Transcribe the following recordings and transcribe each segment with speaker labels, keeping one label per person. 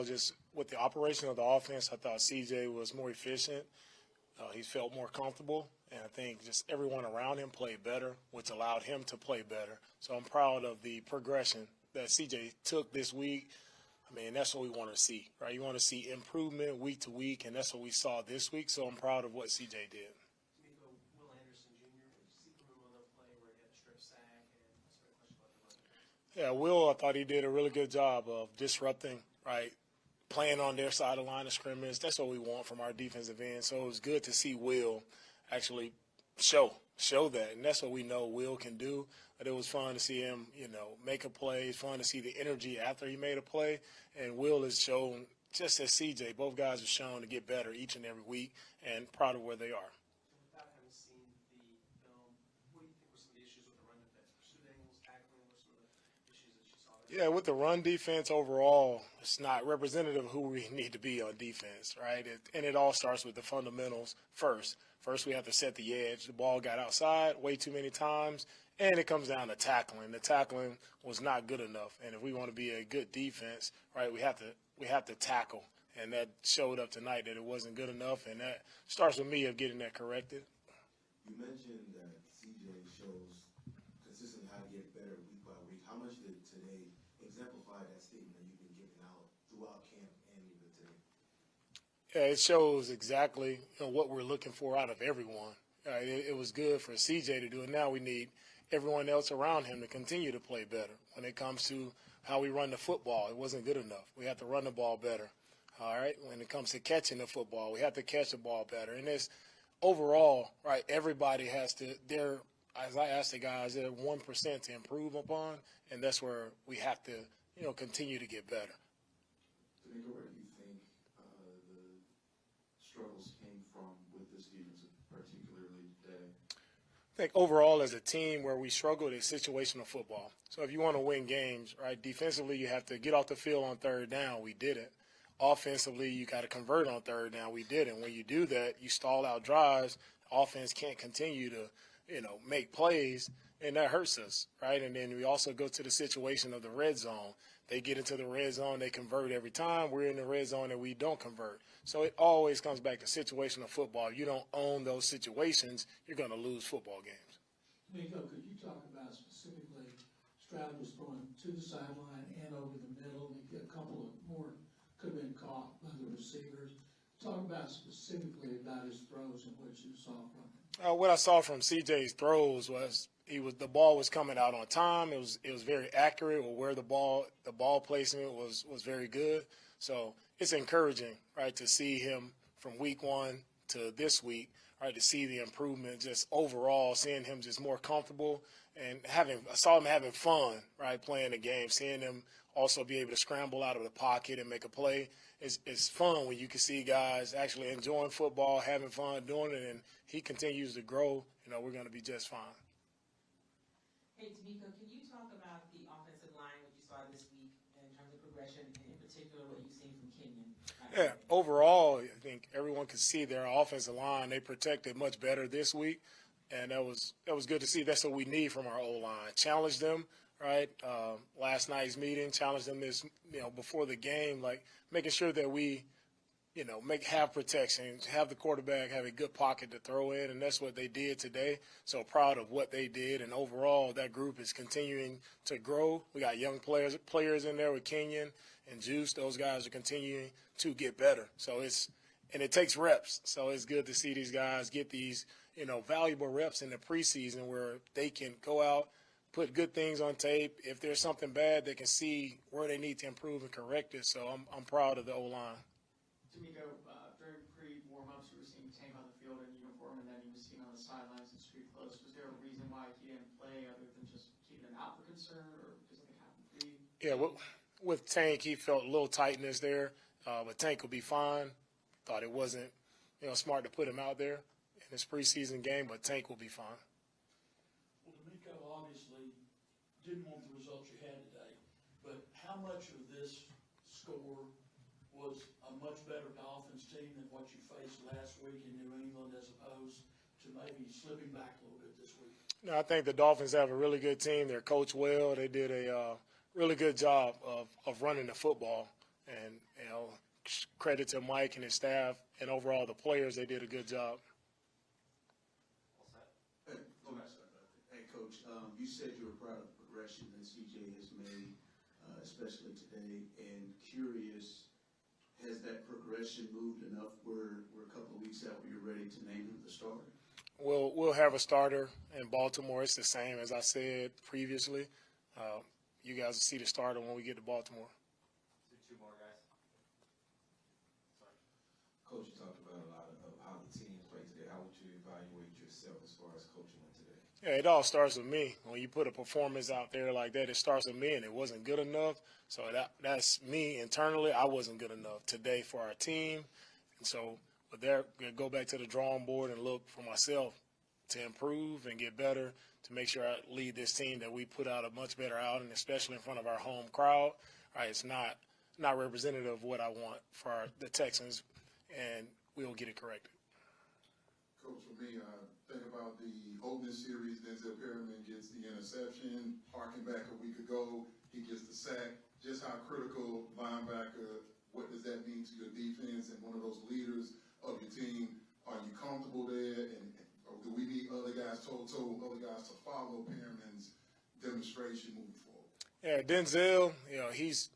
Speaker 1: just with the operation of the offense, I thought CJ was more efficient. He felt more comfortable, and I think just everyone around him played better, which allowed him to play better. So I'm proud of the progression that CJ took this week. I mean, that's what we want to see, right? You want to see improvement week to week, and that's what we saw this week. So I'm proud of what CJ did.
Speaker 2: Will Anderson Jr., did you see him on the play where he had a strip sack? And that's a great question about the running backs.
Speaker 1: Yeah, Will, I thought he did a really good job of disrupting, right? Playing on their side of the line of scrimmage. That's what we want from our defensive end. So it was good to see Will actually show that, and that's what we know Will can do. But it was fun to see him, make a play. It's fun to see the energy after he made a play. And Will has shown, just as CJ, both guys have shown to get better each and every week, and proud of where they are.
Speaker 2: Without having seen the film, what do you think were some of the issues with the run defense? Pursuit angles, tackling, what some of the issues that you saw there?
Speaker 1: Yeah, with the run defense overall, it's not representative of who we need to be on defense, right? And it all starts with the fundamentals first. First, we have to set the edge. The ball got outside way too many times, and it comes down to tackling. The tackling was not good enough, and if we want to be a good defense, right, we have to tackle. And that showed up tonight that it wasn't good enough, and that starts with me of getting that corrected.
Speaker 3: You mentioned that CJ shows consistently how to get better week by week. How much did today exemplify that statement that you've been giving out throughout camp and even today?
Speaker 1: Yeah, it shows exactly what we're looking for out of everyone. It was good for CJ to do it. Now we need everyone else around him to continue to play better. When it comes to how we run the football, it wasn't good enough. We have to run the ball better. All right. When it comes to catching the football, we have to catch the ball better. And it's overall, right, everybody has to, as I asked the guys, they're 1% to improve upon, and that's where we have to, continue to get better.
Speaker 4: DeMeco, where do you think the struggles came from with this defense, particularly today?
Speaker 1: I think overall as a team where we struggled is situational football. So if you want to win games, right, defensively you have to get off the field on third down. We didn't. Offensively, you got to convert on third down. We didn't. When you do that, you stall out drives. Offense can't continue to, make plays, and that hurts us, right? And then we also go to the situation of the red zone. They get into the red zone, they convert every time. We're in the red zone and we don't convert. So it always comes back to situational football. You don't own those situations, you're going to lose football games.
Speaker 5: DeMeco, could you talk about specifically Stroud was throwing to the sideline and over the middle, and a couple of more could have been caught by the receivers. Talk about specifically about his throws and what you saw from him.
Speaker 1: What I saw from CJ's throws was the ball was coming out on time. It was very accurate, or where the ball placement was very good. So it's encouraging, right, to see him from week one to this week, right, to see the improvement just overall, seeing him just more comfortable and I saw him having fun, right, playing the game, seeing him also be able to scramble out of the pocket and make a play. It's fun when you can see guys actually enjoying football, having fun doing it, and he continues to grow. We're going to be just fine.
Speaker 6: Hey, DeMeco, can you talk about the offensive line, what you saw this week in terms of progression, and in particular what you've seen from Kenyon?
Speaker 1: Yeah, overall, I think everyone could see their offensive line. They protected much better this week, and that was good to see. That's what we need from our O-line. Challenge them, right? Last night's meeting, challenge them this, before the game, like making sure that we, have protection, have the quarterback have a good pocket to throw in, and that's what they did today. So proud of what they did, and overall that group is continuing to grow. We got young players in there with Kenyon and Juice. Those guys are continuing to get better. So it takes reps. So it's good to see these guys get these, valuable reps in the preseason where they can go out, put good things on tape. If there's something bad, they can see where they need to improve and correct it. So I'm proud of the O-line.
Speaker 7: DeMeco, during pre-warm-ups, you were seeing Tank on the field in uniform, and then he was seen on the sidelines in street clothes. Was there a reason why he didn't play other than just keeping an out for concern, or does something happen for you?
Speaker 1: Yeah, with Tank, he felt a little tightness there, but Tank will be fine. Thought it wasn't, smart to put him out there in his preseason game, but Tank will be fine.
Speaker 8: Well, DeMeco obviously didn't want the results you had today, but how much of this score was a much better Dolphins team than what you faced last week in New England, as opposed to maybe slipping back a little bit this week?
Speaker 1: No, I think the Dolphins have a really good team. They're coached well. They did a really good job of running the football. And, credit to Mike and his staff and overall the players. They did a good job.
Speaker 2: All set?
Speaker 4: Hey, hey, Coach, you said you were proud of the progression that CJ has made, especially today, and curious, has that progression moved enough where we're a couple of weeks out where you're ready to name him the starter?
Speaker 1: We'll have a starter in Baltimore. It's the same as I said previously. You guys will see the starter when we get to Baltimore.
Speaker 2: Two more guys. Sorry.
Speaker 3: Coach, you talked about a lot of how the team played today. How would you evaluate yourself as far as coaching went today?
Speaker 1: Yeah, it all starts with me. When you put a performance out there like that, it starts with me, and it wasn't good enough. So that's me internally. I wasn't good enough today for our team. And so, but there, go back to the drawing board and look for myself to improve and get better, to make sure I lead this team, that we put out a much better outing, especially in front of our home crowd. All right, it's not representative of what I want for the Texans, and we'll get it corrected.
Speaker 9: Coach, for me, think about the opening series. Denzel Perryman gets the interception. Harking back a week ago, he gets the sack. Just how critical linebacker, what does that mean to your defense and one of those leaders of your team? Are you comfortable there? Or do we need other guys toe-to-toe, other guys to follow Perryman's demonstration moving forward?
Speaker 1: Yeah, Denzel, he's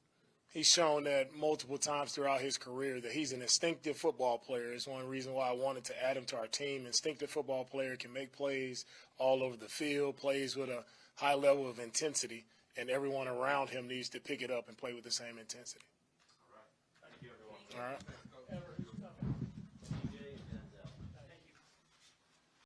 Speaker 1: shown that multiple times throughout his career that he's an instinctive football player. It's one reason why I wanted to add him to our team. Instinctive football player, can make plays all over the field, plays with a high level of intensity, and everyone around him needs to pick it up and play with the same intensity.
Speaker 2: All right. Thank you, everyone.
Speaker 1: All right.